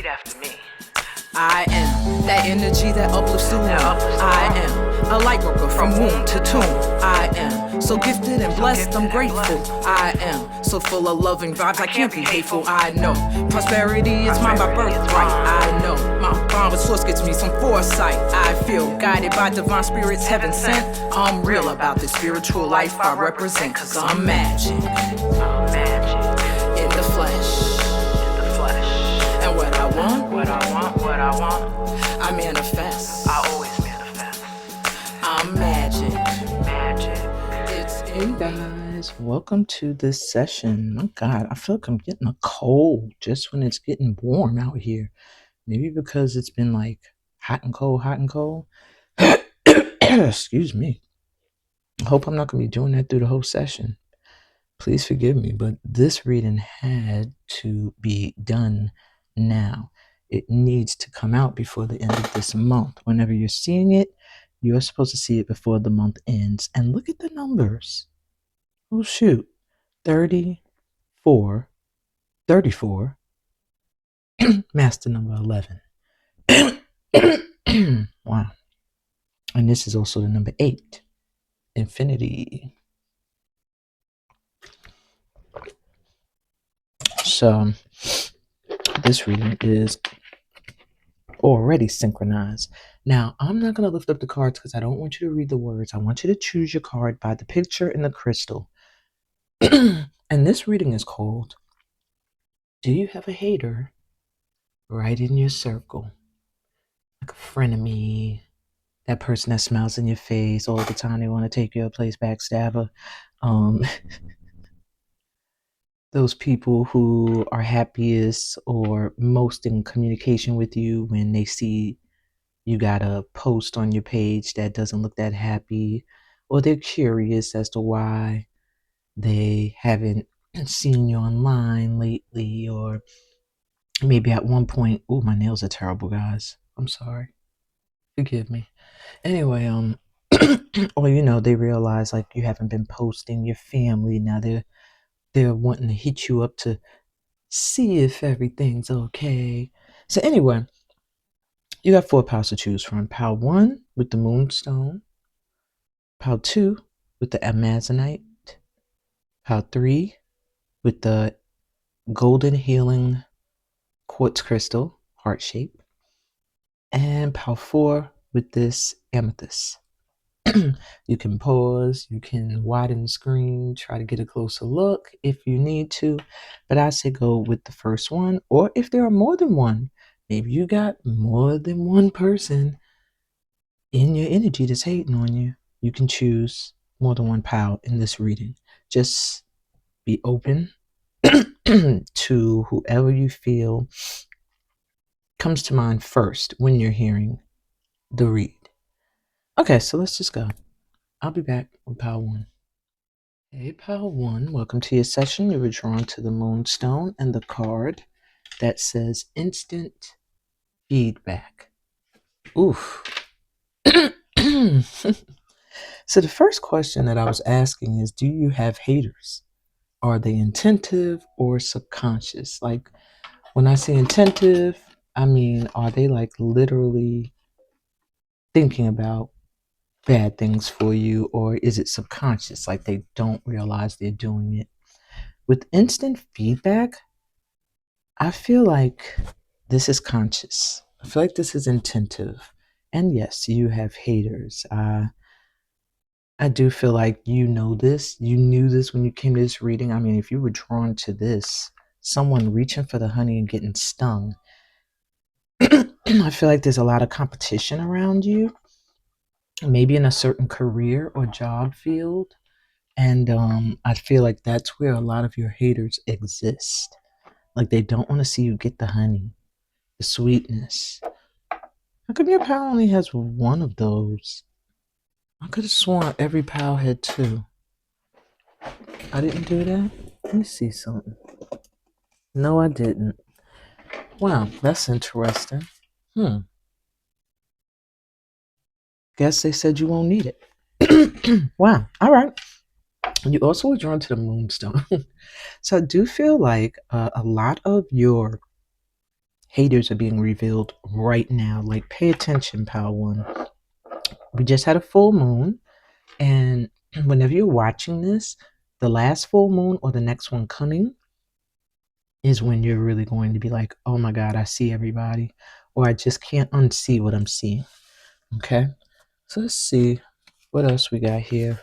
after me. I am that energy that uplifts the womb. I am a light worker from womb to tomb. I am so gifted and blessed, I'm grateful. I am so full of loving vibes, I can't be hateful. I know prosperity is mine by birthright. I know my bond with source gets me some foresight. I feel guided by divine spirits, heaven sent. I'm real about this spiritual life I represent, cause I'm magic. I'm magic In the flesh. in the flesh. And what I want, What I want, I manifest. I always manifest. I'm magic. Magic. It's Hey in me. guys, welcome to this session. My God, I feel like I'm getting a cold just when it's getting warm out here. Maybe because it's been like hot and cold, hot and cold. Excuse me. I hope I'm not going to be doing that through the whole session. Please forgive me, but this reading had to be done now. It needs to come out before the end of this month. Whenever you're seeing it, you're supposed to see it before the month ends. And look at the numbers. Oh, shoot. 34, master number 11. Wow. And this is also the number 8, infinity. So this reading is already synchronized. Now, I'm not going to lift up the cards because I don't want you to read the words. I want you to choose your card by the picture in the crystal. And this reading is called, Do You Have a Hater Right in Your Circle? Like a frenemy, that person that smiles in your face all the time, they want to take your place, backstabber. Those people who are happiest or most in communication with you when they see you got a post on your page that doesn't look that happy, or they're curious as to why they haven't seen you online lately, or maybe at one point, oh, my nails are terrible, guys. I'm sorry. Forgive me. Anyway, or they realize like you haven't been posting your family. Now they're wanting to hit you up to see if everything's okay. So anyway, you got 4 piles to choose from. Pile 1 with the moonstone, pile 2 with the amazonite, pile 3 with the golden healing quartz crystal, heart shape, and pile 4 with this amethyst. You can pause, you can widen the screen, try to get a closer look if you need to, but I say go with the first one, or if there are more than one, maybe you got more than one person in your energy that's hating on you, you can choose more than one pile in this reading. Just be open to whoever you feel comes to mind first when you're hearing the read. Okay, so let's just go. I'll be back with pile 1. Hey, pile 1, welcome to your session. You were drawn to the moonstone and the card that says instant feedback. Oof. So the first question that I was asking is, do you have haters? Are they intentive or subconscious? Like when I say intentive, I mean, are they like literally thinking about bad things for you, or is it subconscious, like they don't realize they're doing it? With instant feedback, I feel like this is conscious. I feel like this is intentive. And yes, you have haters. I do feel like you know this. You knew this when you came to this reading. I mean, if you were drawn to this, someone reaching for the honey and getting stung, I feel like there's a lot of competition around you, maybe in a certain career or job field. And I feel like that's where a lot of your haters exist. Like they don't want to see you get the honey, the sweetness. How come your pal only has one of those? I could have sworn every pal had 2. I didn't do that? Let me see something. No, I didn't. Wow, that's interesting. Guess they said you won't need it. Wow, all right. You also were drawn to the moonstone. So I do feel like a lot of your Haters are being revealed right now. Like, pay attention, Power One. We just had a full moon, and whenever you're watching this, the last full moon or the next one coming is when you're really going to be like, oh my God, I see everybody, or I just can't unsee what I'm seeing. Okay, so let's see what else we got here.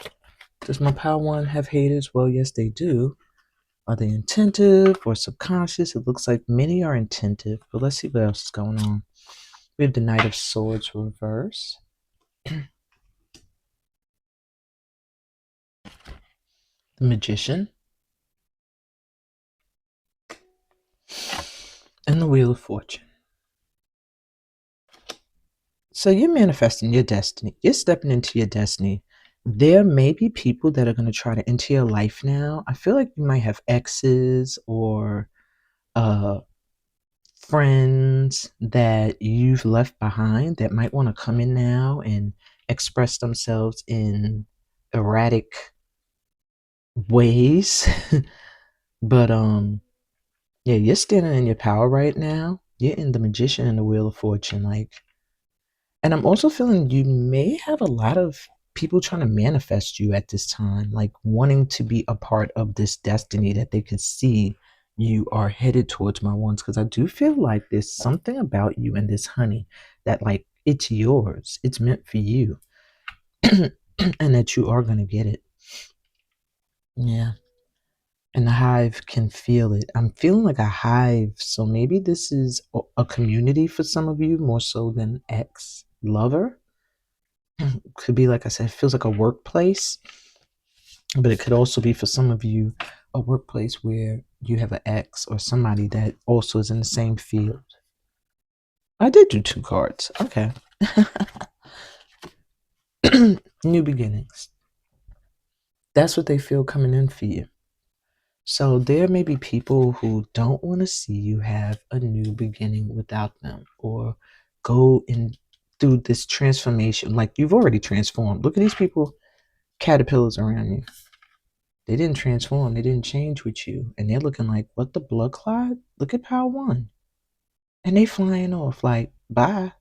Does my Power One have haters? Well, yes, they do. Are they intentive or subconscious? It looks like many are intentive, but let's see what else is going on. We have the Knight of Swords reverse. The Magician. And the Wheel of Fortune. So you're manifesting your destiny. You're stepping into your destiny. There may be people that are going to try to enter your life now. I feel like you might have exes or friends that you've left behind that might want to come in now and express themselves in erratic ways. But yeah, you're standing in your power right now. You're in the Magician and the Wheel of Fortune. Like, and I'm also feeling you may have a lot of people trying to manifest you at this time, like wanting to be a part of this destiny that they could see you are headed towards, my ones. Because I do feel like there's something about you and this honey that, like, it's yours, it's meant for you, and that you are going to get it. Yeah. And the hive can feel it. I'm feeling like a hive. So maybe this is a community for some of you more so than ex lover. Could be, like I said, it feels like a workplace, but it could also be for some of you a workplace where you have an ex or somebody that also is in the same field. I did do 2 cards. Okay. New beginnings. That's what they feel coming in for you. So there may be people who don't want to see you have a new beginning without them, or go in through this transformation. Like, you've already transformed. Look at these people, caterpillars around you. They didn't transform. They didn't change with you. And they're looking like, what the blood clot? Look at Power One. And they flying off like, bye.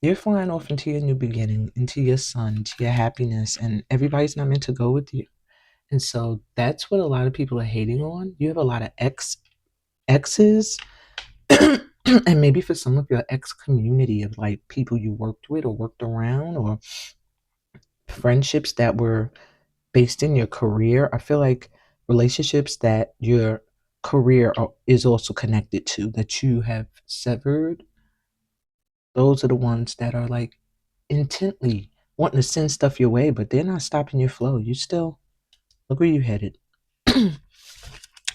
You're flying off into your new beginning, into your sun, into your happiness. And everybody's not meant to go with you. And so that's what a lot of people are hating on. You have a lot of exes. And maybe for some of your ex community of, like, people you worked with or worked around, or friendships that were based in your career. I feel like relationships that your career is also connected to, that you have severed, those are the ones that are, like, intently wanting to send stuff your way, but they're not stopping your flow. You still, look where you headed.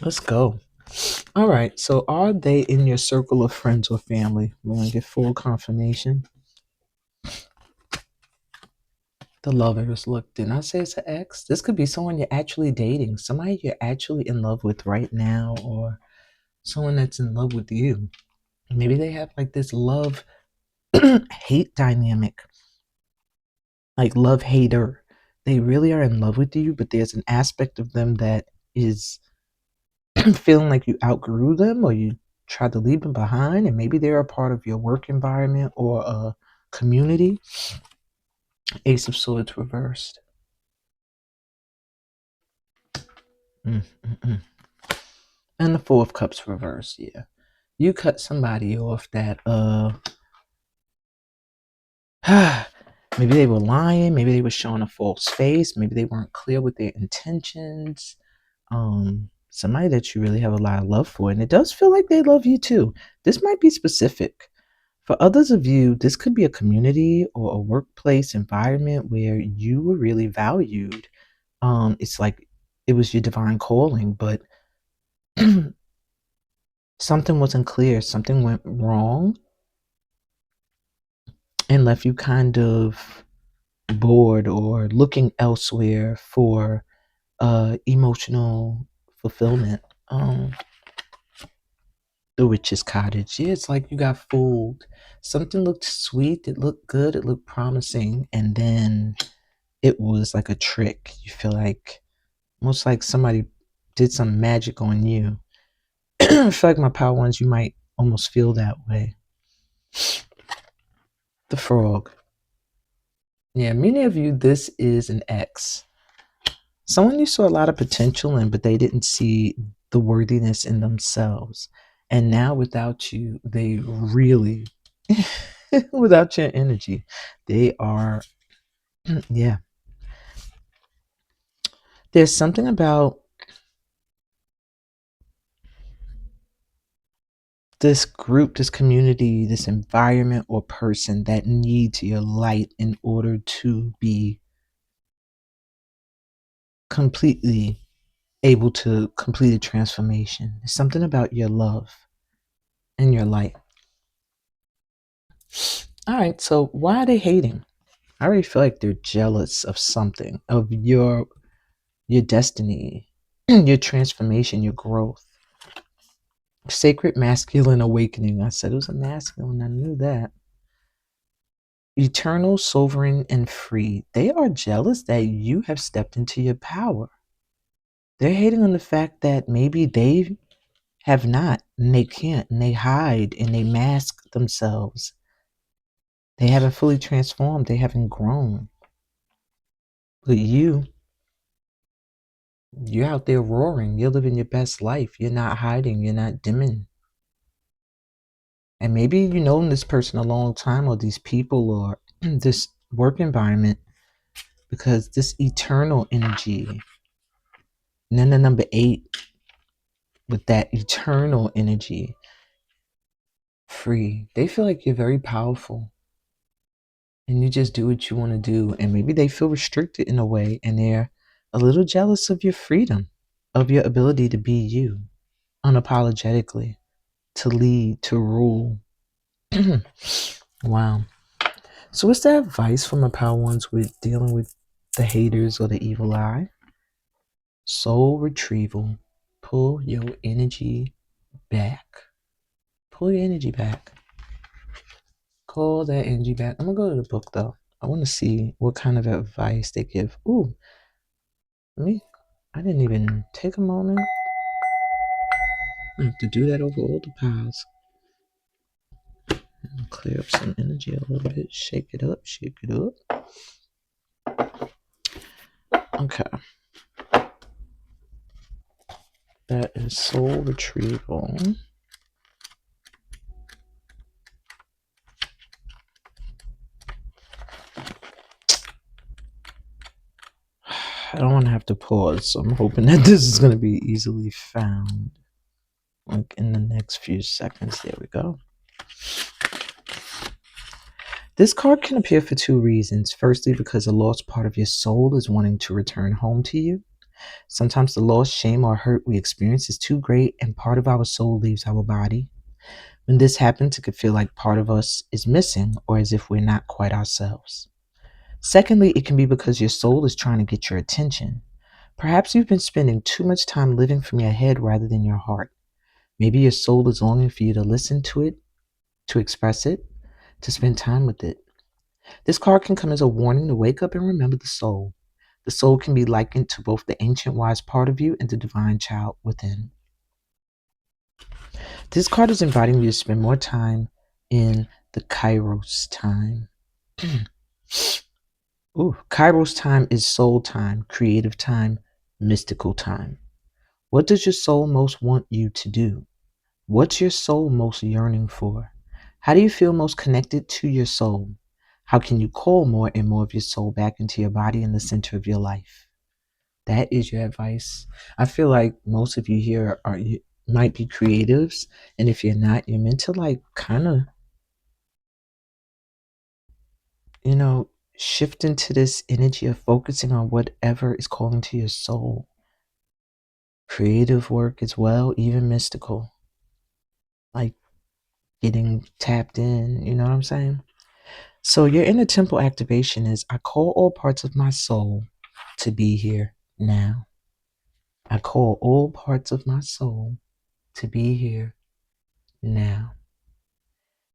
Let's go. All right, so are they in your circle of friends or family? We want to get full confirmation. The Lovers. Look, didn't I say it's an ex? This could be someone you're actually dating, somebody you're actually in love with right now, or someone that's in love with you. Maybe they have, like, this love hate dynamic, like love hater. They really are in love with you, but there's an aspect of them that is feeling like you outgrew them, or you tried to leave them behind, and maybe they're a part of your work environment or a community. Ace of Swords reversed. Mm-mm-mm. And the Four of Cups reversed. Yeah, you cut somebody off that maybe they were lying, maybe they were showing a false face, maybe they weren't clear with their intentions. Somebody that you really have a lot of love for, and it does feel like they love you too. This might be specific. For others of you, this could be a community or a workplace environment where you were really valued. It's like it was your divine calling, but something wasn't clear, something went wrong, and left you kind of bored or looking elsewhere for emotional fulfillment. The Witch's Cottage. Yeah, it's like you got fooled. Something looked sweet, it looked good, it looked promising, and then it was like a trick. You feel like, almost like somebody did some magic on you. I feel like my power ones, you might almost feel that way. The frog. Yeah, many of you, this is an ex. Someone you saw a lot of potential in, but they didn't see the worthiness in themselves. And now without you, they really, without your energy, they are, yeah. There's something about this group, this community, this environment or person that needs your light in order to be completely able to complete a transformation. There's something about your love and your light. All right, so why are they hating? I already feel like they're jealous of something, of your destiny, your transformation, your growth. Sacred masculine awakening. I said it was a masculine. I knew that. Eternal, sovereign, and free. They are jealous that you have stepped into your power. They're hating on the fact that maybe they have not, and they can't, and they hide, and they mask themselves. They haven't fully transformed. They haven't grown. But you're out there roaring. You're living your best life. You're not hiding. You're not dimming. And maybe you've known this person a long time, or these people, or this work environment, because this eternal energy. And then the number 8, with that eternal energy, free. They feel like you're very powerful. And you just do what you want to do. And maybe they feel restricted in a way, and they're a little jealous of your freedom, of your ability to be you, unapologetically, to lead, to rule. Wow. So what's the advice from the power ones with dealing with the haters or the evil eye? Soul retrieval. Pull your energy back. Pull your energy back. Call that energy back. I'm going to go to the book, though. I want to see what kind of advice they give. Ooh. I didn't even take a moment. I have to do that over all the piles. Clear up some energy a little bit. Shake it up. Shake it up. Okay. That is soul retrieval. I don't want to have to pause, so I'm hoping that this is going to be easily found. Like in the next few seconds. There we go. This card can appear for 2 reasons. Firstly, because a lost part of your soul is wanting to return home to you. Sometimes the loss, shame, or hurt we experience is too great and part of our soul leaves our body. When this happens, it could feel like part of us is missing or as if we're not quite ourselves. Secondly, it can be because your soul is trying to get your attention. Perhaps you've been spending too much time living from your head rather than your heart. Maybe your soul is longing for you to listen to it, to express it, to spend time with it. This card can come as a warning to wake up and remember the soul. The soul can be likened to both the ancient wise part of you and the divine child within. This card is inviting you to spend more time in the Kairos time. Ooh, Kairos time is soul time, creative time, mystical time. What does your soul most want you to do? What's your soul most yearning for? How do you feel most connected to your soul? How can you call more and more of your soul back into your body in the center of your life? That is your advice. I feel like most of you here might be creatives, and if you're not, you're meant to like kind of, shift into this energy of focusing on whatever is calling to your soul. Creative work as well, even mystical. Like getting tapped in, you know what I'm saying? So your inner temple activation is, I call all parts of my soul to be here now. I call all parts of my soul to be here now.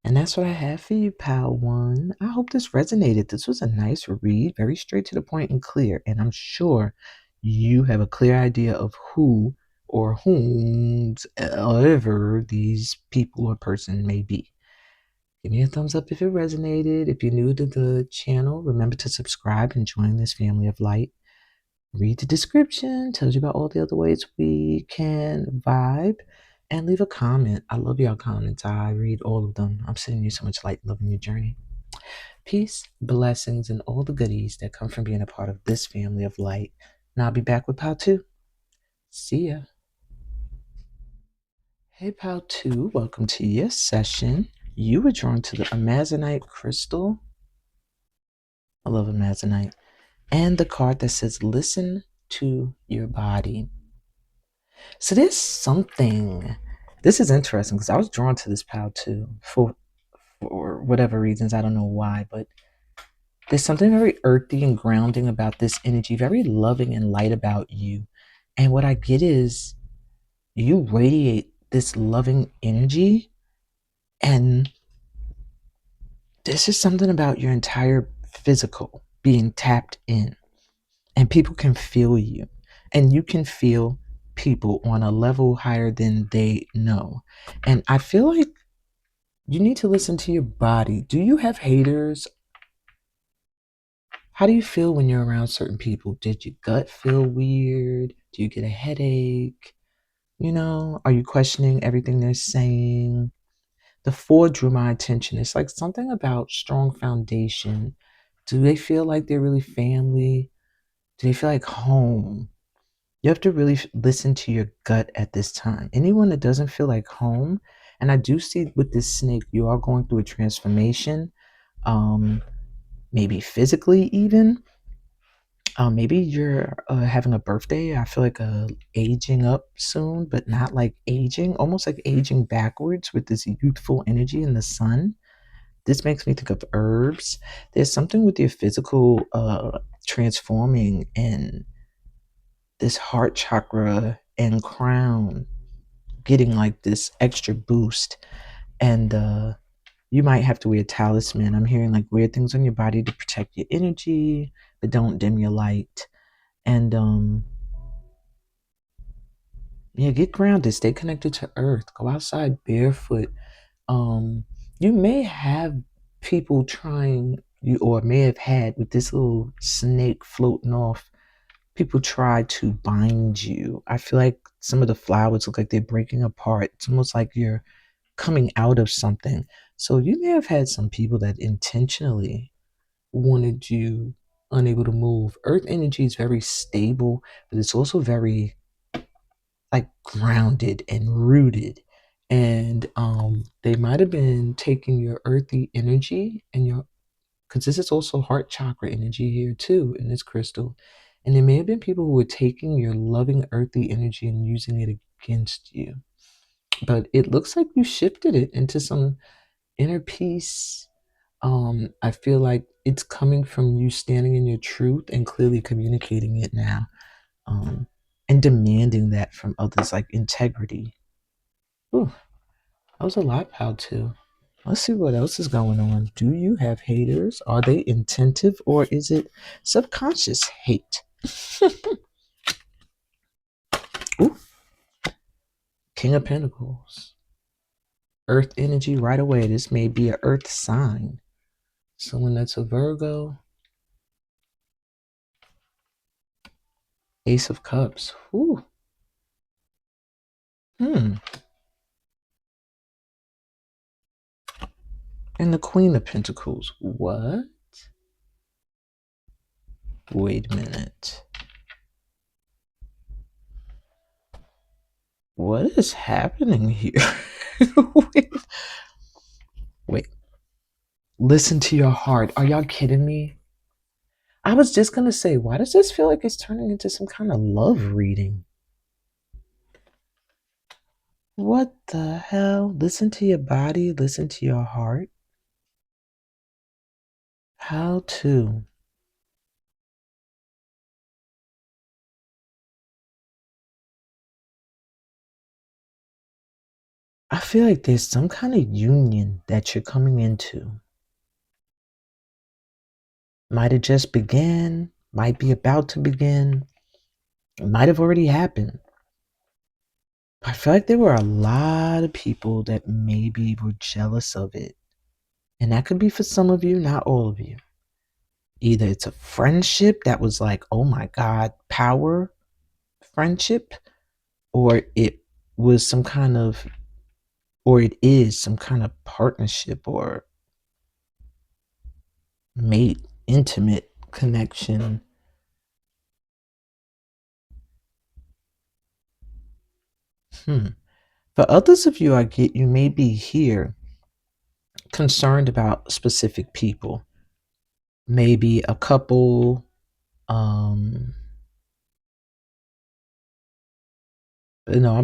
And that's what I have for you, Pal One. I hope this resonated. This was a nice read, very straight to the point and clear. And I'm sure you have a clear idea of who or whomsoever these people or person may be. Give me a thumbs up if it resonated. If you're new to the channel, remember to subscribe and join this family of light. Read the description, tells you about all the other ways we can vibe, and leave a comment. I love y'all comments. I read all of them. I'm sending you so much light and love in your journey. Peace, blessings, and all the goodies that come from being a part of this family of light. And I'll be back with part 2. See ya. Hey, Pal 2, welcome to your session. You were drawn to the Amazonite crystal. I love Amazonite. And the card that says, listen to your body. So there's something. This is interesting because I was drawn to this Pal 2 for whatever reasons. I don't know why, but there's something very earthy and grounding about this energy, very loving and light about you. And what I get is you radiate this loving energy, and this is something about your entire physical being tapped in, and people can feel you, and you can feel people on a level higher than they know. And I feel like you need to listen to your body. Do you have haters? How do you feel when you're around certain people? Did your gut feel weird? Do you get a headache? Are you questioning everything they're saying? The 4 drew my attention. It's like something about strong foundation. Do they feel like they're really family? Do they feel like home? You have to really listen to your gut at this time. Anyone that doesn't feel like home, and I do see with this snake, you are going through a transformation, maybe physically even. Maybe you're having a birthday. I feel like aging up soon, but not like aging, almost like aging backwards with this youthful energy in the sun. This makes me think of herbs. There's something with your physical transforming, and this heart chakra and crown getting like this extra boost. And you might have to wear a talisman. I'm hearing like wear things on your body to protect your energy, but don't dim your light. And yeah, get grounded, stay connected to earth, go outside barefoot. You may have people trying you, or may have had with this little snake floating off, people try to bind you. I feel like some of the flowers look like they're breaking apart. It's almost like you're coming out of something. So you may have had some people that intentionally wanted you unable to move. Earth energy is very stable, but it's also very like grounded and rooted. And they might have been taking your earthy energy and because this is also heart chakra energy here too in this crystal. And there may have been people who were taking your loving earthy energy and using it against you. But it looks like you shifted it into some inner peace. I feel like it's coming from you standing in your truth and clearly communicating it now. And demanding that from others, like integrity. Ooh, that was a lot, Pal 2. Let's see what else is going on. Do you have haters? Are they intentive, or is it subconscious hate? Ooh, King of Pentacles. Earth energy right away. This may be an earth sign. Someone that's a Virgo. Ace of Cups. Ooh. And the Queen of Pentacles. What? Wait a minute. What is happening here? Wait. Listen to your heart. Are y'all kidding me? I was just going to say, why does this feel like it's turning into some kind of love reading? What the hell? Listen to your body. Listen to your heart. How to? I feel like there's some kind of union that you're coming into. Might have just began, might be about to begin, it might have already happened. I feel like there were a lot of people that maybe were jealous of it. And that could be for some of you, not all of you. Either it's a friendship that was like, oh my God, power friendship, or it was some kind of, or it is some kind of partnership or mate, intimate connection. For others of you, I get you may be here concerned about specific people, maybe a couple. I'm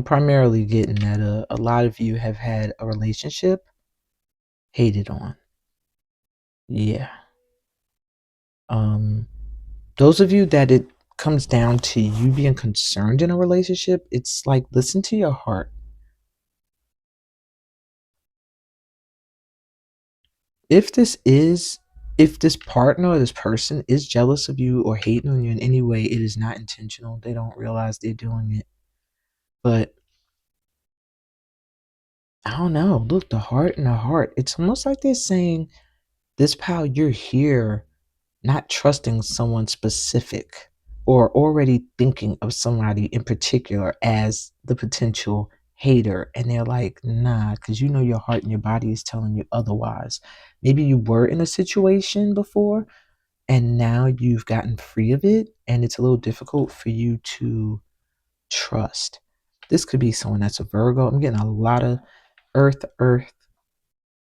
primarily getting that a lot of you have had a relationship hated on. Yeah. Those of you that it comes down to you being concerned in a relationship, it's like listen to your heart. If this partner or this person is jealous of you or hating on you in any way, it is not intentional. They don't realize they're doing it. But I don't know. Look, the heart and the heart. It's almost like they're saying, this pal, you're here not trusting someone specific or already thinking of somebody in particular as the potential hater. And they're like, nah, because you know your heart and your body is telling you otherwise. Maybe you were in a situation before and now you've gotten free of it and it's a little difficult for you to trust. This could be someone that's a Virgo. I'm getting a lot of earth,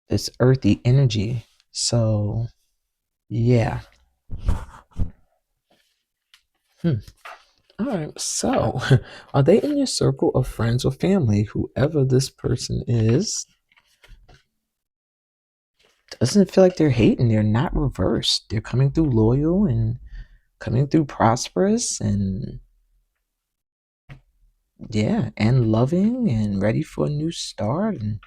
this earthy energy. So, yeah. All right. So, are they in your circle of friends or family? Whoever this person is, doesn't feel like they're hating. They're not reversed. They're coming through loyal and coming through prosperous and yeah, and loving and ready for a new start and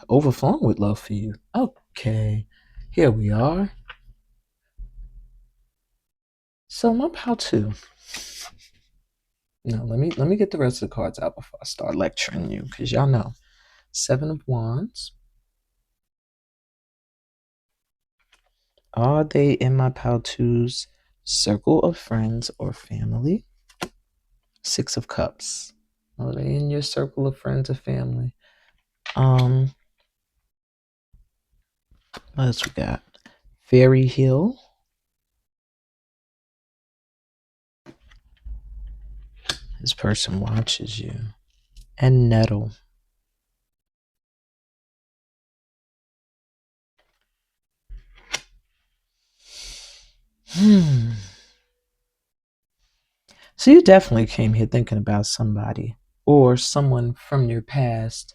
overflowing with love for you. Okay, here we are. So I'm up how to. No, let me get the rest of the cards out before I start lecturing you, because y'all know. 7 of Wands. Are they in my pal two's circle of friends or family? 6 of Cups. Are they in your circle of friends or family? What else we got? Fairy Hill. This person watches you. And Nettle. So you definitely came here thinking about somebody or someone from your past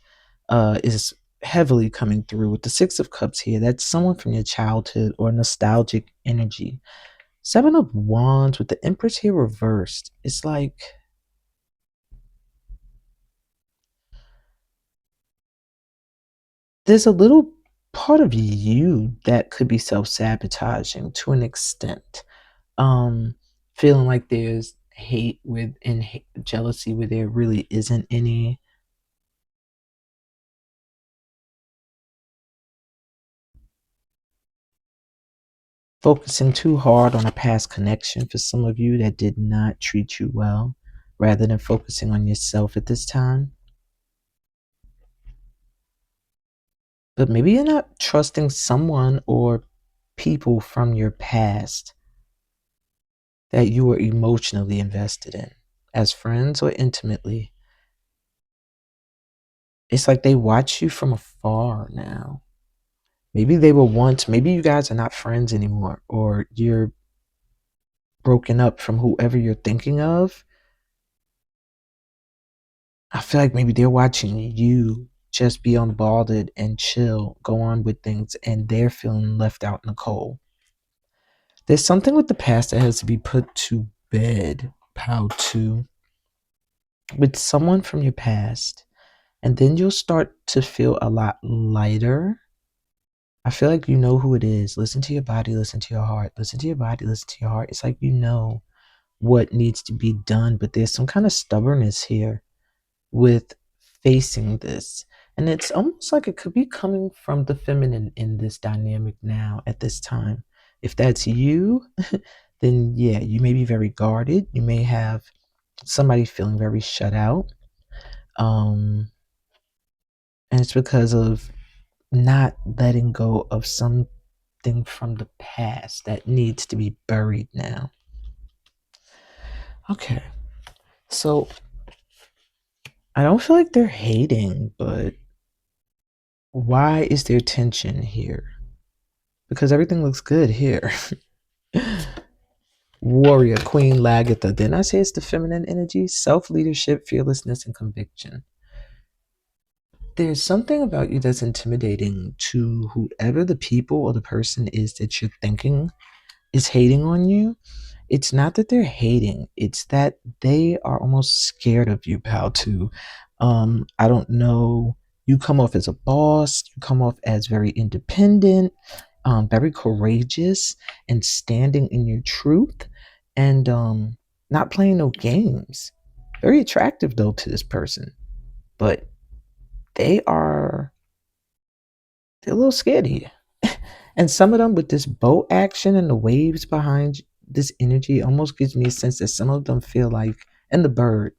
is heavily coming through with the 6 of Cups here. That's someone from your childhood or nostalgic energy. 7 of Wands with the Empress here reversed. It's like there's a little part of you that could be self-sabotaging to an extent. Feeling like there's hate with and jealousy where there really isn't any. Focusing too hard on a past connection for some of you that did not treat you well, rather than focusing on yourself at this time. But maybe you're not trusting someone or people from your past that you were emotionally invested in, as friends or intimately. It's like they watch you from afar now. Maybe they were once, maybe you guys are not friends anymore, or you're broken up from whoever you're thinking of. I feel like maybe they're watching you just be unbothered and chill, go on with things, and they're feeling left out in the cold. There's something with the past that has to be put to bed, Pow 2, with someone from your past. And then you'll start to feel a lot lighter. I feel like you know who it is. Listen to your body, listen to your heart. Listen to your body, listen to your heart. It's like you know what needs to be done, but there's some kind of stubbornness here. with facing this. And it's almost like it could be coming from the feminine in this dynamic now at this time. If that's you, then yeah, you may be very guarded. You may have somebody feeling very shut out. And it's because of not letting go of something from the past that needs to be buried now. Okay. So I don't feel like they're hating, but why is there tension here? Because everything looks good here. Warrior, Queen Lagatha. Didn't I say it's the feminine energy? Self-leadership, fearlessness, and conviction. There's something about you that's intimidating to whoever the people or the person is that you're thinking is hating on you. It's not that they're hating, it's that they are almost scared of you, pal, too. I don't know. You come off as a boss, you come off as very independent, very courageous, and standing in your truth, and not playing no games. Very attractive, though, to this person. But they're a little scared of you. And some of them with this boat action and the waves behind this energy almost gives me a sense that some of them feel like, and the bird,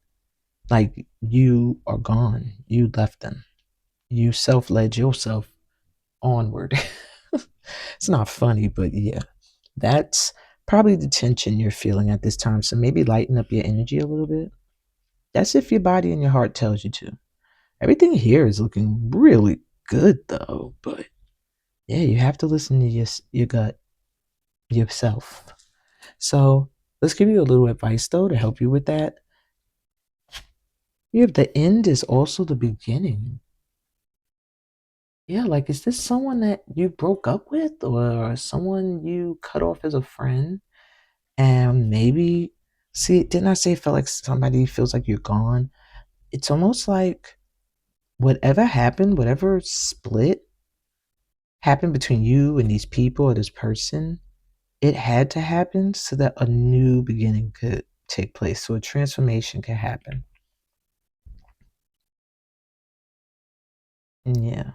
like you are gone. You left them. You self-led yourself onward. It's not funny, but yeah, that's probably the tension you're feeling at this time. So maybe lighten up your energy a little bit. That's if your body and your heart tells you to. Everything here is looking really good though, but yeah, you have to listen to your gut, yourself. So let's give you a little advice though to help you with that. You have the end is also the beginning. Yeah, like is this someone that you broke up with or someone you cut off as a friend? And maybe, see, didn't I say it felt like somebody feels like you're gone? It's almost like whatever happened, whatever split happened between you and these people or this person, it had to happen so that a new beginning could take place, so a transformation could happen. Yeah.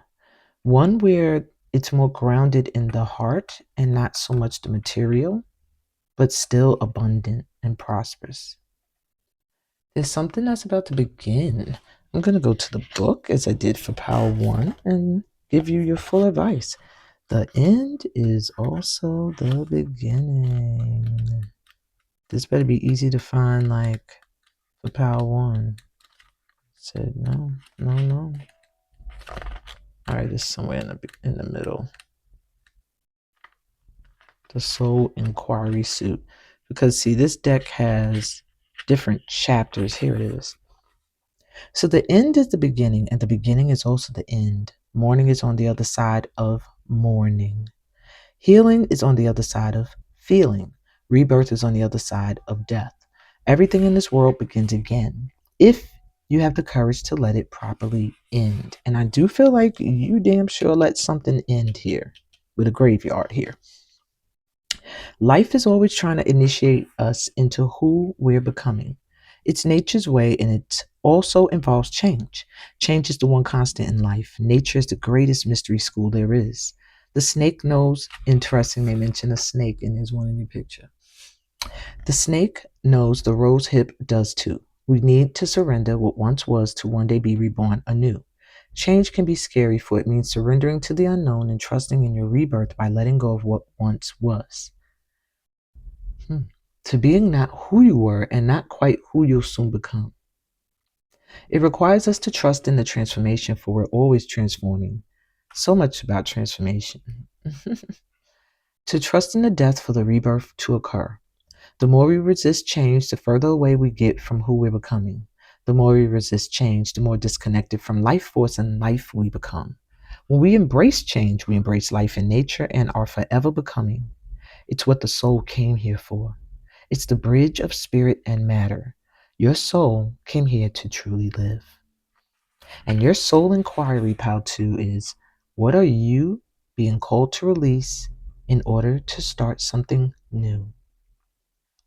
One where it's more grounded in the heart and not so much the material, but still abundant and prosperous. There's something that's about to begin. I'm going to go to the book as I did for Power 1 and give you your full advice. The end is also the beginning. This better be easy to find, like for Power 1. Said no, no, no. All right, this is somewhere in the middle. The Soul Inquiry Suit. Because see, this deck has different chapters. Here it is. So the end is the beginning, and the beginning is also the end. Morning is on the other side of mourning. Healing is on the other side of feeling. Rebirth is on the other side of death. Everything in this world begins again if you have the courage to let it properly end. And I do feel like you damn sure let something end here with a graveyard here. Life is always trying to initiate us into who we're becoming. It's nature's way, and it also involves change. Change is the one constant in life. Nature is the greatest mystery school there is. The snake knows, interesting, they mention a snake, and there's one in your picture. The snake knows, the rose hip does too. We need to surrender what once was to one day be reborn anew. Change can be scary, for it means surrendering to the unknown and trusting in your rebirth by letting go of what once was. To being not who you were and not quite who you'll soon become. It requires us to trust in the transformation, for we're always transforming. So much about transformation. To trust in the death for the rebirth to occur. The more we resist change, the further away we get from who we're becoming. The more we resist change, the more disconnected from life force and life we become. When we embrace change, we embrace life in nature and are forever becoming. It's what the soul came here for. It's the bridge of spirit and matter. Your soul came here to truly live. And your soul inquiry, Pal 2, is what are you being called to release in order to start something new?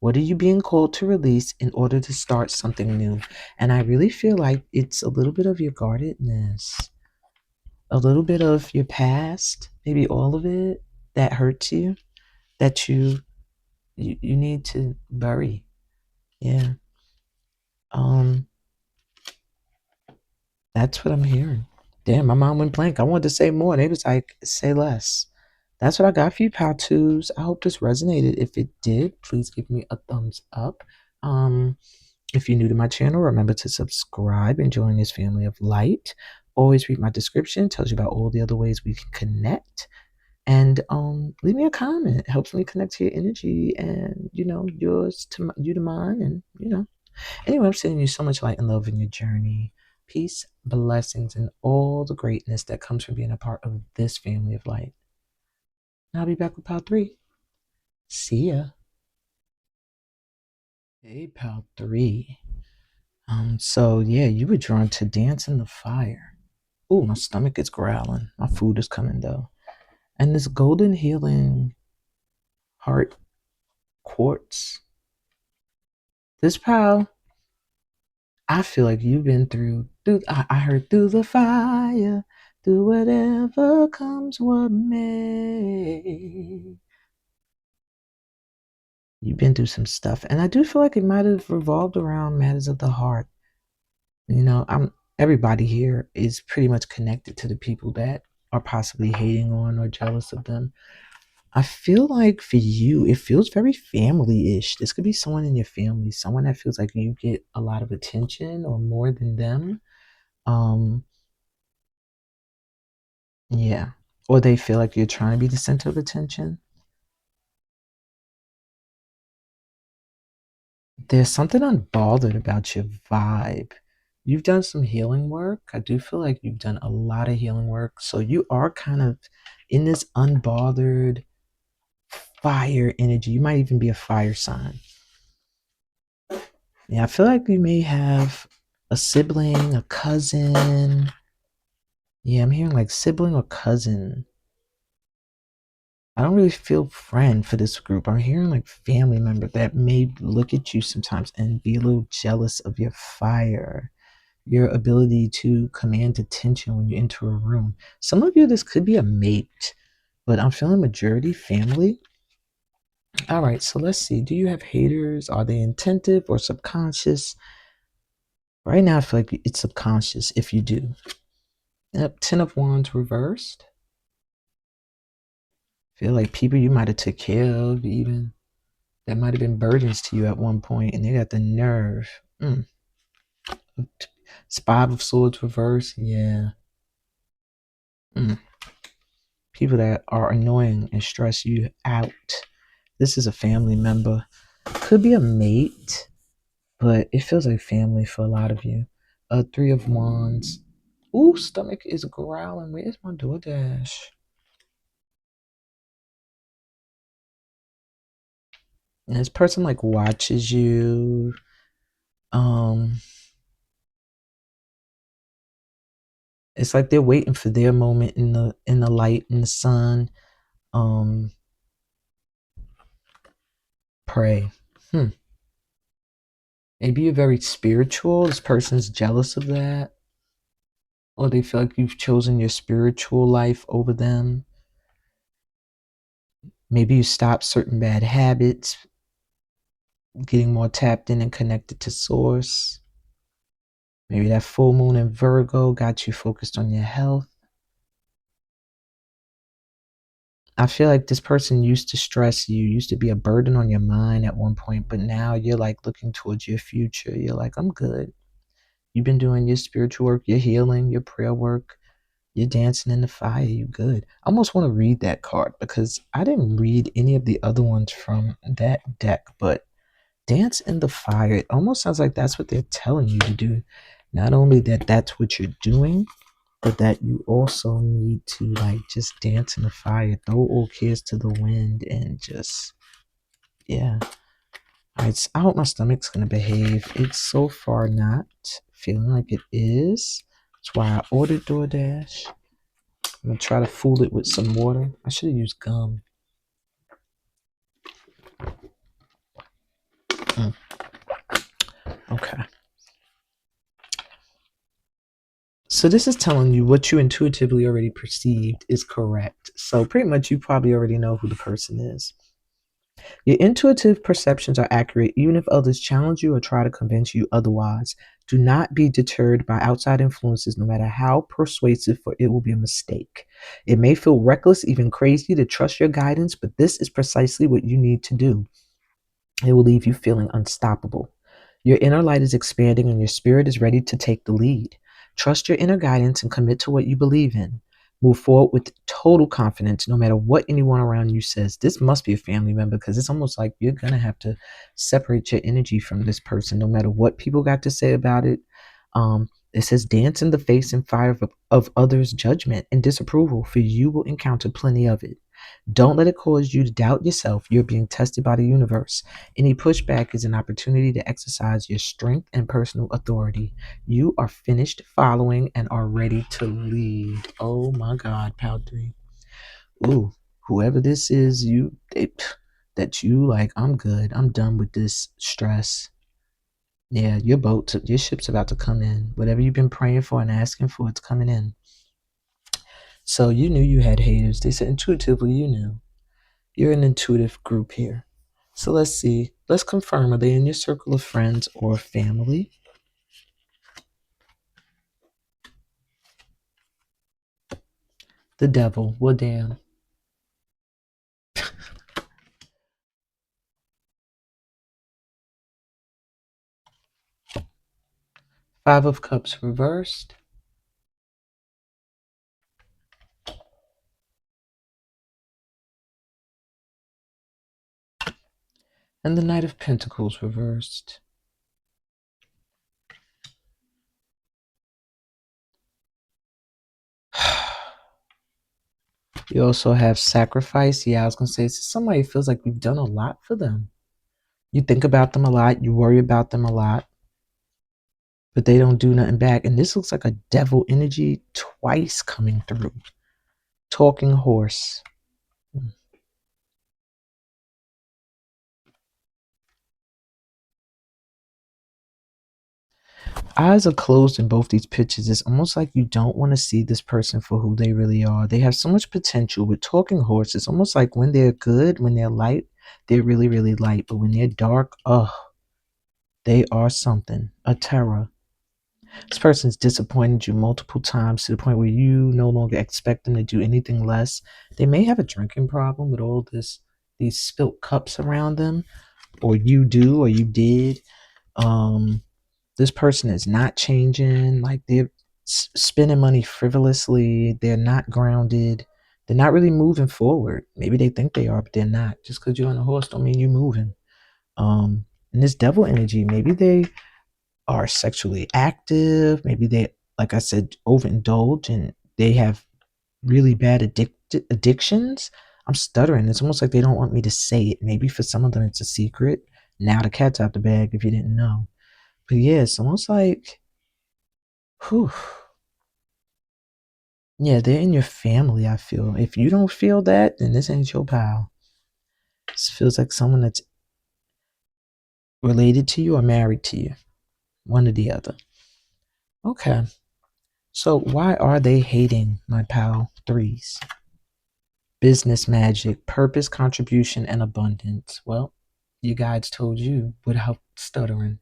What are you being called to release in order to start something new? And I really feel like it's a little bit of your guardedness, a little bit of your past, maybe all of it that hurts you, that you need to bury. Yeah. Um, that's what I'm hearing. Damn, my mind went blank. I wanted to say more. They was like, say less. That's what I got for you, Pal Twos. I hope this resonated. If it did, please give me a thumbs up. If you're new to my channel, remember to subscribe and join this family of light. Always read my description. It tells you about all the other ways we can connect. And leave me a comment. It helps me connect to your energy and yours to you to mine. And anyway, I'm sending you so much light and love in your journey. Peace, blessings, and all the greatness that comes from being a part of this family of light. And I'll be back with Pal 3. See ya. Hey, Pal 3. So yeah, you were drawn to dance in the fire. Ooh, my stomach is growling. My food is coming though. And this golden healing heart quartz. This pal, I feel like you've been through I heard through the fire, through whatever comes what may. You've been through some stuff. And I do feel like it might have revolved around matters of the heart. Everybody here is pretty much connected to the people that are possibly hating on or jealous of them. I feel like for you, it feels very family-ish. This could be someone in your family, someone that feels like you get a lot of attention or more than them. Yeah. Or they feel like you're trying to be the center of attention. There's something unbothered about your vibe. You've done some healing work. I do feel like you've done a lot of healing work. So you are kind of in this unbothered fire energy. You might even be a fire sign. Yeah, I feel like you may have a sibling, a cousin. Yeah, I'm hearing like sibling or cousin. I don't really feel friend for this group. I'm hearing like family member that may look at you sometimes and be a little jealous of your fire, your ability to command attention when you enter a room. Some of you, this could be a mate, but I'm feeling majority family. All right, so let's see. Do you have haters? Are they intentive or subconscious? Right now, I feel like it's subconscious if you do. Yep, 10 of Wands reversed. Feel like people you might have took care of even. That might have been burdens to you at one point, and they got the nerve. Five of Swords reversed, yeah. People that are annoying and stress you out. This is a family member. Could be a mate, but it feels like family for a lot of you. Three of Wands. Ooh, stomach is growling. Where's my DoorDash? And this person like watches you. It's like they're waiting for their moment in the light, in the sun. Pray. Maybe you're very spiritual. This person's jealous of that. Or they feel like you've chosen your spiritual life over them. Maybe you stop certain bad habits, getting more tapped in and connected to source. Maybe that full moon in Virgo got you focused on your health. I feel like this person used to stress you, used to be a burden on your mind at one point, but now you're like looking towards your future. You're like, I'm good. You've been doing your spiritual work, your healing, your prayer work. You're dancing in the fire. You good. I almost want to read that card because I didn't read any of the other ones from that deck, but dance in the fire. It almost sounds like that's what they're telling you to do. Not only that that's what you're doing, but that you also need to like just dance in the fire, throw all cares to the wind, and just yeah. All right, I hope my stomach's gonna behave. It's so far not feeling like it is. That's why I ordered DoorDash. I'm gonna try to fool it with some water. I should have used gum. Mm. Okay. So this is telling you what you intuitively already perceived is correct. So pretty much you probably already know who the person is. Your intuitive perceptions are accurate even if others challenge you or try to convince you otherwise. Do not be deterred by outside influences, no matter how persuasive, for it will be a mistake. It may feel reckless, even crazy, to trust your guidance, but this is precisely what you need to do. It will leave you feeling unstoppable. Your inner light is expanding and your spirit is ready to take the lead. Trust your inner guidance and commit to what you believe in. Move forward with total confidence no matter what anyone around you says. This must be a family member because it's almost like you're going to have to separate your energy from this person no matter what people got to say about it. It says, dance in the face and fire of others' judgment and disapproval, for you will encounter plenty of it. Don't let it cause you to doubt yourself. You're being tested by the universe. Any pushback is an opportunity to exercise your strength and personal authority. You are finished following and are ready to lead. Oh my God, Pal 3. Ooh, whoever this is, that you like, I'm good. I'm done with this stress. Yeah, your ship's about to come in. Whatever you've been praying for and asking for, it's coming in. So you knew you had haters. They said intuitively you knew. You're an intuitive group here. So let's see. Let's confirm. Are they in your circle of friends or family? The devil. Well, damn. Five of Cups reversed. And the Knight of Pentacles reversed. You also have sacrifice. Yeah, I was going to say, it's somebody who feels like you've done a lot for them. You think about them a lot. You worry about them a lot. But they don't do nothing back. And this looks like a devil energy twice coming through. Talking horse. Eyes are closed in both these pictures. It's almost like you don't want to see this person for who they really are. They have so much potential. With talking horse, it's almost like when they're good, when they're light, they're really, really light. But when they're dark, they are something, a terror. This person's disappointed you multiple times to the point where you no longer expect them to do anything less. They may have a drinking problem with all these spilt cups around them, or you do, or you did. This person is not changing. Like they're spending money frivolously. They're not grounded. They're not really moving forward. Maybe they think they are, but they're not. Just because you're on a horse don't mean you're moving. And this devil energy, maybe they are sexually active. Maybe they, like I said, overindulge and they have really bad addictions. I'm stuttering. It's almost like they don't want me to say it. Maybe for some of them it's a secret. Now the cat's out the bag if you didn't know. But yeah, it's almost like, whew. Yeah, they're in your family, I feel. If you don't feel that, then this ain't your pal. This feels like someone that's related to you or married to you. One or the other. Okay. So why are they hating my pal threes? Business magic, purpose, contribution, and abundance. Well, your guides told you without stuttering.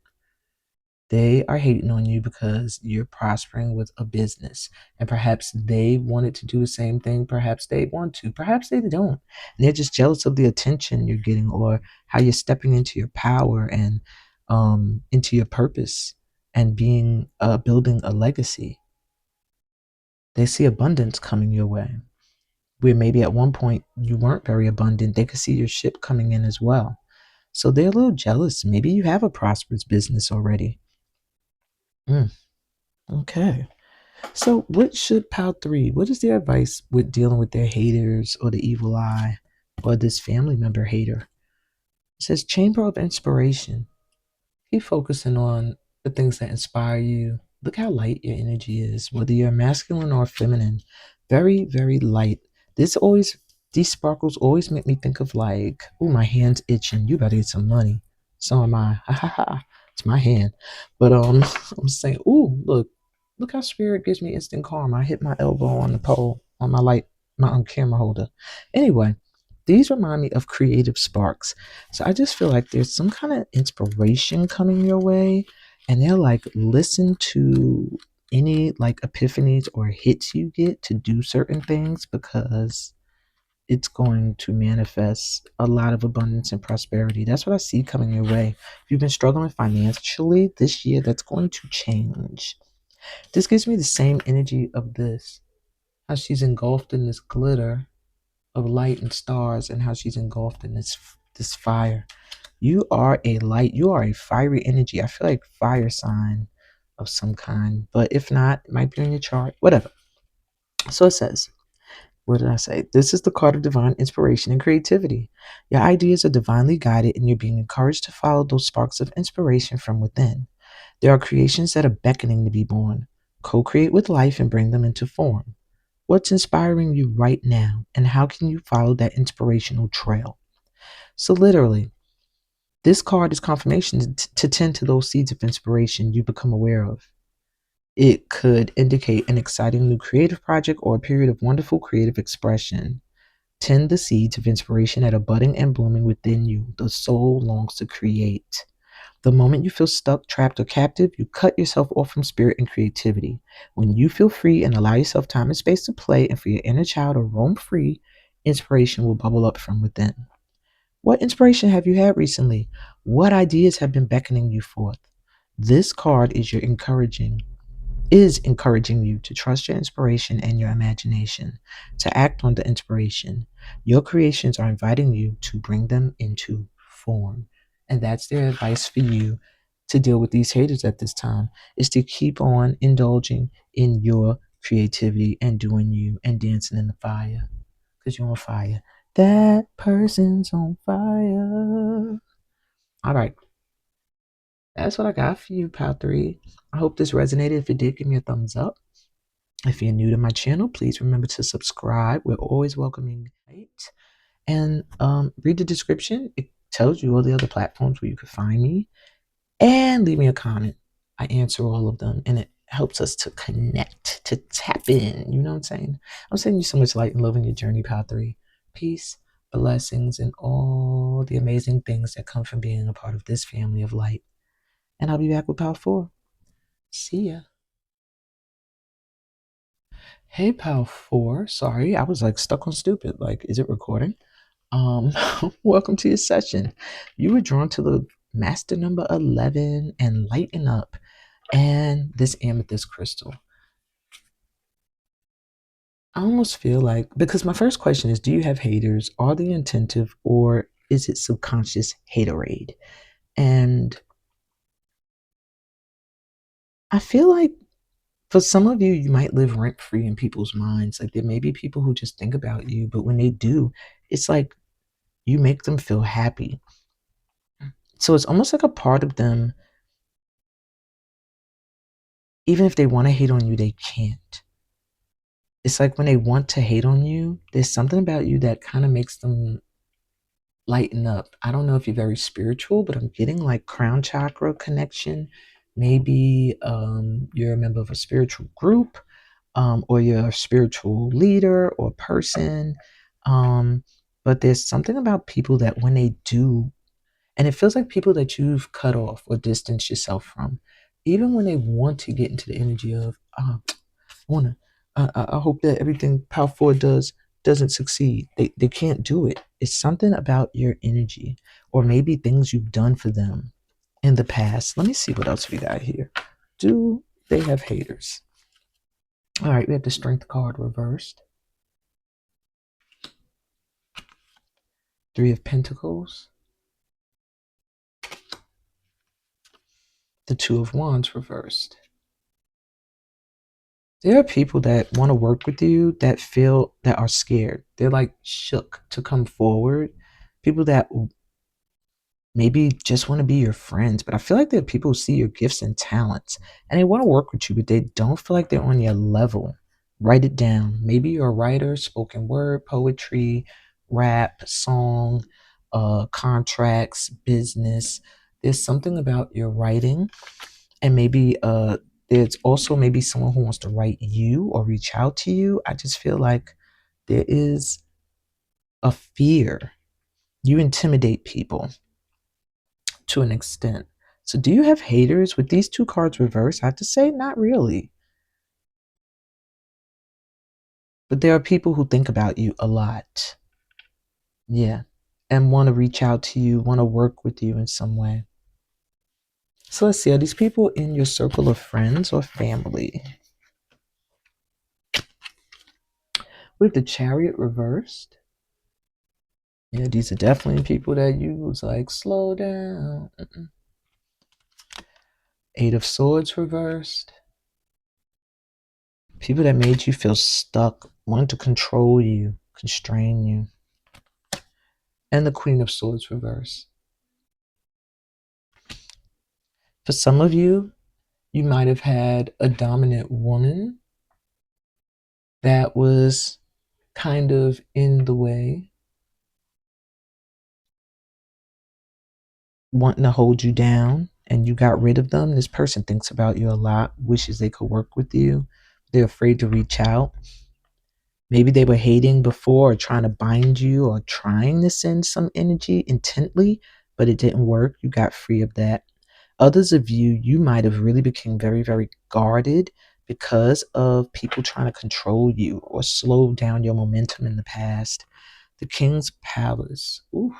They are hating on you because you're prospering with a business. And perhaps they wanted to do the same thing. Perhaps they want to. Perhaps they don't. And they're just jealous of the attention you're getting or how you're stepping into your power and into your purpose and being building a legacy. They see abundance coming your way. Where maybe at one point you weren't very abundant, they could see your ship coming in as well. So they're a little jealous. Maybe you have a prosperous business already. Okay. So what should Pal 3, what is their advice with dealing with their haters or the evil eye or this family member hater? It says Chamber of Inspiration. Keep focusing on the things that inspire you. Look how light your energy is, whether you're masculine or feminine. Very, very light. These sparkles always make me think of like, oh, my hand's itching. You better get some money. So am I. Ha ha ha. It's my hand. But I'm saying, ooh, look how spirit gives me instant karma. I hit my elbow on the pole on my light, my camera holder. Anyway, these remind me of creative sparks. So I just feel like there's some kind of inspiration coming your way, and they're like, listen to any like epiphanies or hits you get to do certain things, because it's going to manifest a lot of abundance and prosperity. That's what I see coming your way. If you've been struggling financially this year, that's going to change. This gives me the same energy of this, how she's engulfed in this glitter of light and stars, and how she's engulfed in this fire. You are a light. You are a fiery energy. I feel like fire sign of some kind, but if not, it might be on your chart. Whatever. So it says, what did I say? This is the card of divine inspiration and creativity. Your ideas are divinely guided, and you're being encouraged to follow those sparks of inspiration from within. There are creations that are beckoning to be born. Co create with life and bring them into form. What's inspiring you right now, and how can you follow that inspirational trail? So, literally, this card is confirmation to tend to those seeds of inspiration you become aware of. It could indicate an exciting new creative project or a period of wonderful creative expression. Tend the seeds of inspiration that are budding and blooming within you. The soul longs to create. The moment you feel stuck, trapped, or captive, you cut yourself off from spirit and creativity. When you feel free and allow yourself time and space to play and for your inner child to roam free, inspiration will bubble up from within. What inspiration have you had recently? What ideas have been beckoning you forth? This card is encouraging you to trust your inspiration and your imagination, to act on the inspiration. Your creations are inviting you to bring them into form. And that's their advice for you to deal with these haters at this time, is to keep on indulging in your creativity and doing you and dancing in the fire. Because you're on fire. That person's on fire. All right. That's what I got for you, Pal 3. I hope this resonated. If it did, give me a thumbs up. If you're new to my channel, please remember to subscribe. We're always welcoming, right? And read the description. It tells you all the other platforms where you can find me. And leave me a comment. I answer all of them, and it helps us to connect, to tap in. You know what I'm saying? I'm sending you so much light and love in your journey, Pal 3. Peace, blessings, and all the amazing things that come from being a part of this family of light. And I'll be back with Pal 4. See ya. Hey, Pal 4. Sorry, I was like stuck on stupid. Like, is it recording? Um, Welcome to your session. You were drawn to the master number 11 and lighten up, and this amethyst crystal. I almost feel like, because my first question is, do you have haters? Are they intentive, or is it subconscious haterade? And I feel like for some of you, you might live rent free in people's minds. Like, there may be people who just think about you, but when they do, it's like you make them feel happy. So it's almost like a part of them, even if they want to hate on you, they can't. It's like when they want to hate on you, there's something about you that kind of makes them lighten up. I don't know if you're very spiritual, but I'm getting like crown chakra connection. Maybe you're a member of a spiritual group, or you're a spiritual leader or person. But there's something about people that when they do, and it feels like people that you've cut off or distanced yourself from, even when they want to get into the energy of, wanna, I hope that everything Power 4 doesn't succeed. They can't do it. It's something about your energy, or maybe things you've done for them in the past. Let me see what else we got here. Do they have haters? All right, we have the Strength card reversed. 3 of Pentacles. The 2 of Wands reversed. There are people that want to work with you that are scared. They're like shook to come forward. People that maybe just want to be your friends, but I feel like there are people who see your gifts and talents and they want to work with you, but they don't feel like they're on your level. Write it down. Maybe you're a writer, spoken word, poetry, rap, song, contracts, business. There's something about your writing, and maybe there's also maybe someone who wants to write you or reach out to you. I just feel like there is a fear. You intimidate people to an extent. So do you have haters? With these two cards reversed, I have to say not really. But there are people who think about you a lot. Yeah. And want to reach out to you, want to work with you in some way. So let's see, are these people in your circle of friends or family? With the Chariot reversed. Yeah, these are definitely people that you was like, slow down. Eight of Swords reversed. People that made you feel stuck, wanted to control you, constrain you. And the Queen of Swords reversed. For some of you, you might have had a dominant woman that was kind of in the way, wanting to hold you down, and you got rid of them. This person thinks about you a lot, wishes they could work with you. They're afraid to reach out. Maybe they were hating before or trying to bind you or trying to send some energy intently, but it didn't work. You got free of that. Others of you, you might have really become very, very guarded because of people trying to control you or slow down your momentum in the past. The King's Palace. Ooh.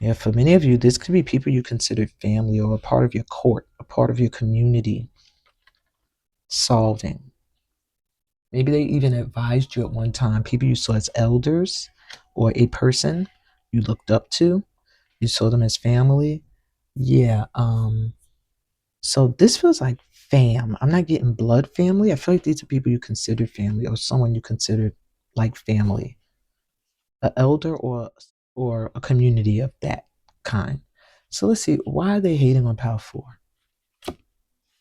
Yeah, for many of you, this could be people you considered family or a part of your court, a part of your community. Solving. Maybe they even advised you at one time, people you saw as elders or a person you looked up to. You saw them as family. Yeah, so this feels like fam. I'm not getting blood family. I feel like these are people you considered family or someone you considered like family. An elder or a community of that kind. So let's see, why are they hating on Power 4?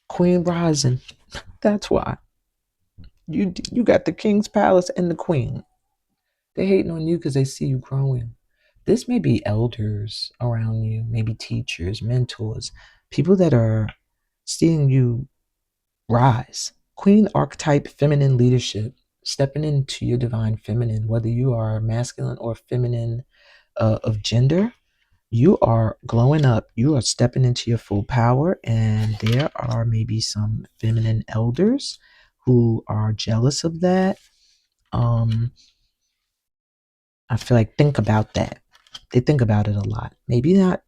Queen rising. That's why. You got the King's Palace and the Queen. They hating on you because they see you growing. This may be elders around you, maybe teachers, mentors, people that are seeing you rise. Queen archetype, feminine leadership, stepping into your divine feminine, whether you are masculine or feminine of gender, you are glowing up. You are stepping into your full power, and there are maybe some feminine elders who are jealous of that. I feel like think about that. They think about it a lot. Maybe not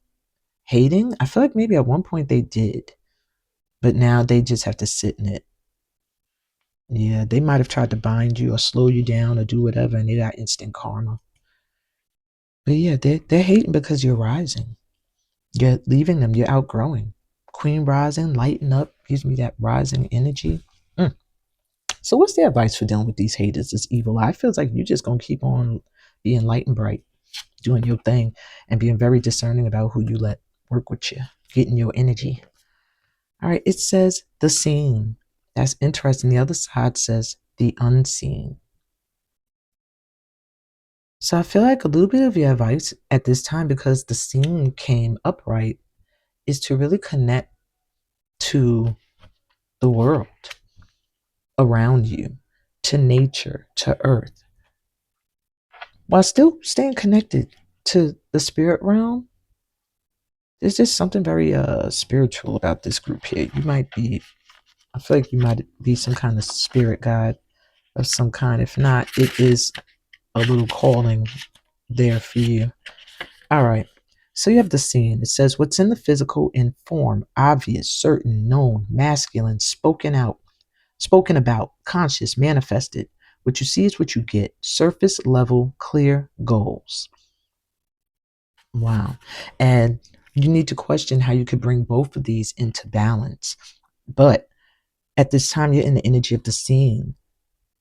hating. I feel like maybe at one point they did, but now they just have to sit in it. Yeah, they might have tried to bind you or slow you down or do whatever, and they got instant karma. But yeah, they're hating because you're rising. You're leaving them. You're outgrowing. Queen rising, lighten up, gives me that rising energy. So what's the advice for dealing with these haters, this evil eye? It feels like you're just going to keep on being light and bright, doing your thing, and being very discerning about who you let work with you, getting your energy. All right, it says the seen. That's interesting. The other side says the unseen. So I feel like a little bit of your advice at this time, because the seen came upright, is to really connect to the world around you, to nature, to earth, while still staying connected to the spirit realm. There's just something very spiritual about this group here. You might be, I feel like you might be some kind of spirit guide of some kind. If not, it is a little calling there for you. All right. So you have the scene. It says, what's in the physical in form, obvious, certain, known, masculine, spoken out, spoken about, conscious, manifested. What you see is what you get. Surface level, clear goals. Wow. And you need to question how you could bring both of these into balance. But at this time, you're in the energy of the scene.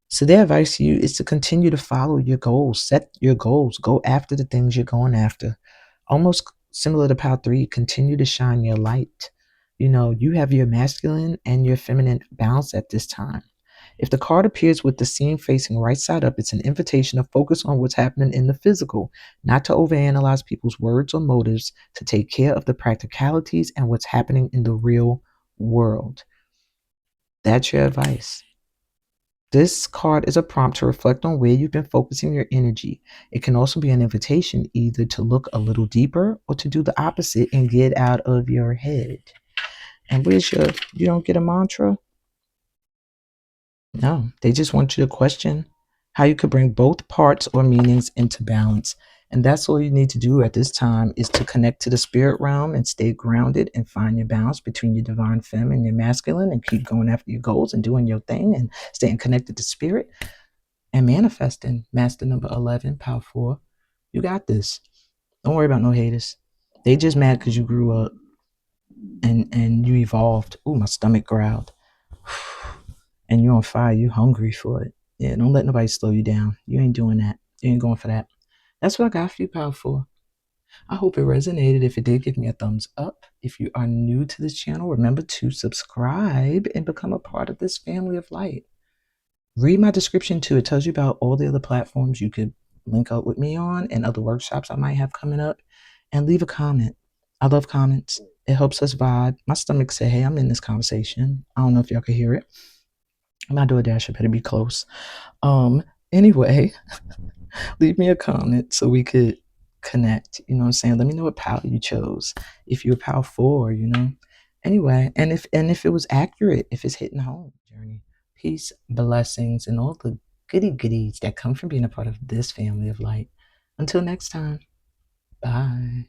So their advice to you is to continue to follow your goals, set your goals, go after the things you're going after. Almost similar to Power 3, continue to shine your light. You know, you have your masculine and your feminine balance at this time. If the card appears with the scene facing right side up, it's an invitation to focus on what's happening in the physical, not to overanalyze people's words or motives, to take care of the practicalities and what's happening in the real world. That's your advice. This card is a prompt to reflect on where you've been focusing your energy. It can also be an invitation either to look a little deeper or to do the opposite and get out of your head. And you don't get a mantra? No, they just want you to question how you could bring both parts or meanings into balance. And that's all you need to do at this time, is to connect to the spirit realm and stay grounded and find your balance between your divine femme and your masculine, and keep going after your goals and doing your thing and staying connected to spirit and manifesting. Master number 11, power 4. You got this. Don't worry about no haters. They just mad because you grew up and you evolved. Ooh, my stomach growled. And you're on fire. You hungry for it. Yeah, don't let nobody slow you down. You ain't doing that. You ain't going for that. That's what I got for you, power 4. I hope it resonated. If it did, give me a thumbs up. If you are new to this channel, remember to subscribe and become a part of this family of light. Read my description too. It tells you about all the other platforms you could link up with me on and other workshops I might have coming up. And leave a comment. I love comments. It helps us vibe. My stomach said, hey, I'm in this conversation. I don't know if y'all can hear it. My DoorDash better be close. Anyway, leave me a comment so we could connect. You know what I'm saying? Let me know what power you chose. If you're power 4, you know. Anyway, and if it was accurate, if it's hitting home. Journey. Peace, blessings, and all the goody goodies that come from being a part of this family of light. Until next time. Bye.